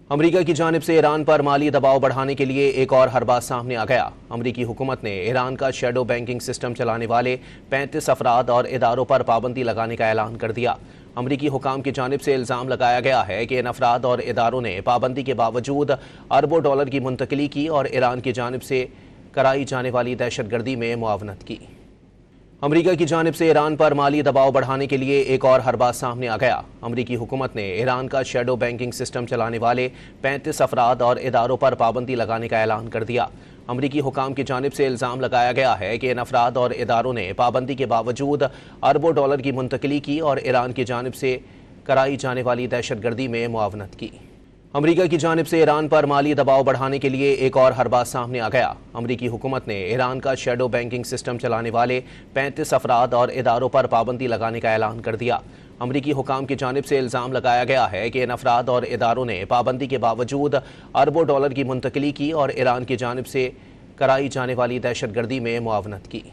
अमरीका की जानिब से ईरान पर माली दबाव बढ़ाने के लिए एक और हरबा सामने आ गया। अमरीकी हुकूमत ने ईरान का शैडो बैंकिंग सिस्टम चलाने वाले 35 अफराद और इदारों पर पाबंदी लगाने का ऐलान कर दिया। अमरीकी हुकाम की जानिब से इल्ज़ाम लगाया गया है कि इन अफराद और इदारों ने पाबंदी के बावजूद अरबों डॉलर की मुंतकिली की और ईरान की जानिब से कराई जाने वाली दहशतगर्दी में मुआवनत की। अमरीका की जानिब से ईरान पर माली दबाव बढ़ाने के लिए एक और हरबा सामने आ गया। अमरीकी हुकूमत ने ईरान का शैडो बैंकिंग सिस्टम चलाने वाले 35 अफराद और इदारों पर पाबंदी लगाने का ऐलान कर दिया। अमरीकी हुकाम की जानिब से इल्ज़ाम लगाया गया है कि इन अफराद और इदारों ने पाबंदी के बावजूद अरबों डॉलर की मुंतकिली की और ईरान की जानिब से कराई जाने वाली दहशतगर्दी में मुआवनत की। अमरीका की जानिब से ईरान पर माली दबाव बढ़ाने के लिए एक और हरबा सामने आ गया। अमरीकी हुकूमत ने ईरान का शैडो बैंकिंग सिस्टम चलाने वाले 35 अफराद और इदारों पर पाबंदी लगाने का ऐलान कर दिया। अमरीकी हुकाम की जानिब से इल्ज़ाम लगाया गया है कि इन अफराद और इदारों ने पाबंदी के बावजूद अरबों डॉलर की मुंतकिली की और ईरान की जानिब से कराई जाने वाली दहशतगर्दी में मुआवनत की।